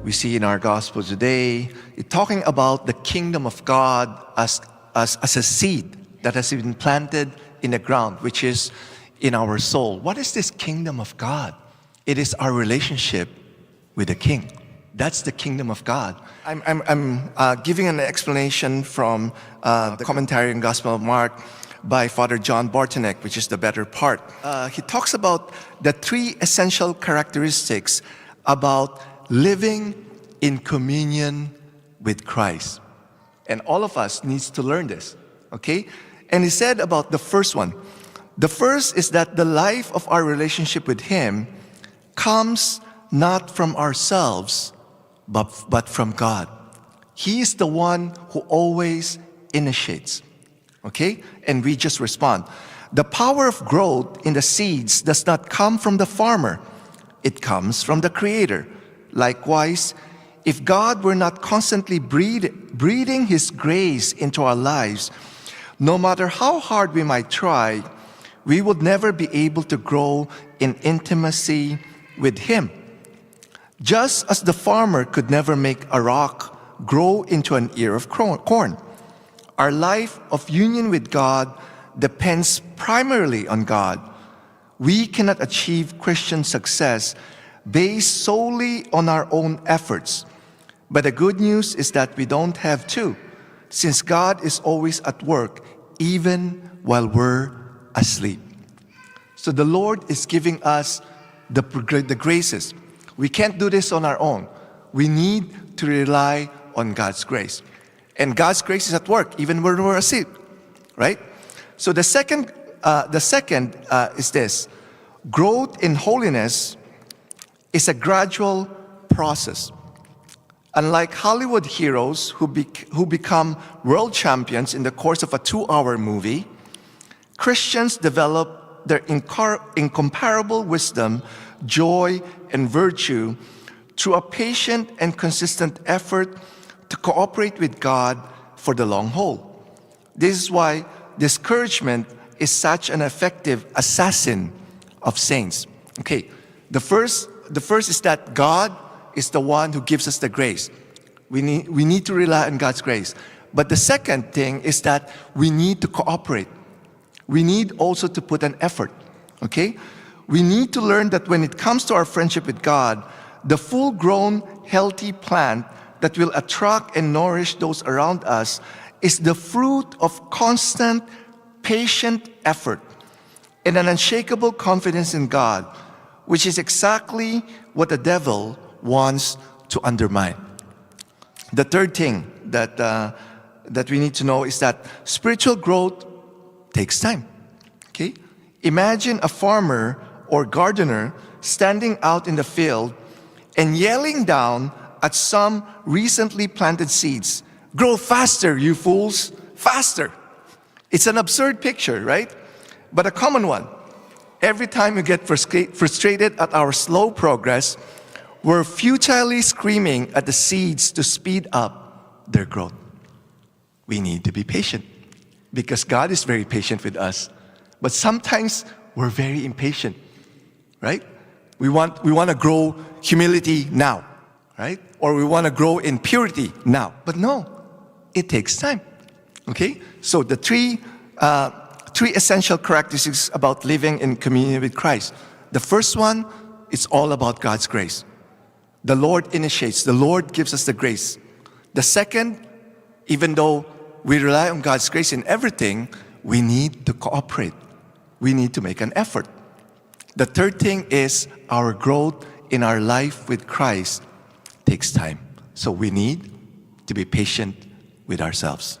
we see in our gospel today, it's talking about the kingdom of God as a seed that has been planted in the ground, which is in our soul. What is this kingdom of God? It is our relationship with the King. That's the kingdom of God. I'm giving an explanation from the commentary on Gospel of Mark by Father John Bartonek, which is the better part. He talks about the 3 essential characteristics about living in communion with Christ. And all of us needs to learn this, okay? And he said about the first one. The first is that the life of our relationship with Him comes not from ourselves, but from God. He is the one who always initiates, okay? And we just respond. The power of growth in the seeds does not come from the farmer. It comes from the Creator. Likewise, if God were not constantly breathing His grace into our lives, no matter how hard we might try, we would never be able to grow in intimacy with Him. Just as the farmer could never make a rock grow into an ear of corn, our life of union with God depends primarily on God. We cannot achieve Christian success based solely on our own efforts. But the good news is that we don't have to, since God is always at work, even while we're asleep. So the Lord is giving us the graces. We can't do this on our own. We need to rely on God's grace. And God's grace is at work, even when we're asleep, right? So the second is this. Growth in holiness is a gradual process. Unlike Hollywood heroes who become world champions in the course of a 2-hour movie, Christians develop their incomparable wisdom, joy, and virtue through a patient and consistent effort to cooperate with God for the long haul. This is why discouragement is such an effective assassin of saints. Okay, the first is that God is the one who gives us the grace. We need to rely on God's grace. But the second thing is that we need to cooperate. We need also to put an effort, okay? We need to learn that when it comes to our friendship with God, the full-grown, healthy plant that will attract and nourish those around us is the fruit of constant, patient effort and an unshakable confidence in God, which is exactly what the devil wants to undermine. The third thing that we need to know is that spiritual growth takes time, okay? Imagine a farmer or gardener standing out in the field and yelling down at some recently planted seeds, "Grow faster, you fools, faster." It's an absurd picture, right? But a common one. Every time we get frustrated at our slow progress, we're futilely screaming at the seeds to speed up their growth. We need to be patient because God is very patient with us. But sometimes we're very impatient, right? We want to grow humility now, right? Or we want to grow in purity now. But no, it takes time, okay? So the three essential characteristics about living in communion with Christ. The first one is all about God's grace. The Lord initiates. The Lord gives us the grace. The second, even though we rely on God's grace in everything, we need to cooperate. We need to make an effort. The third thing is our growth in our life with Christ takes time. So we need to be patient with ourselves.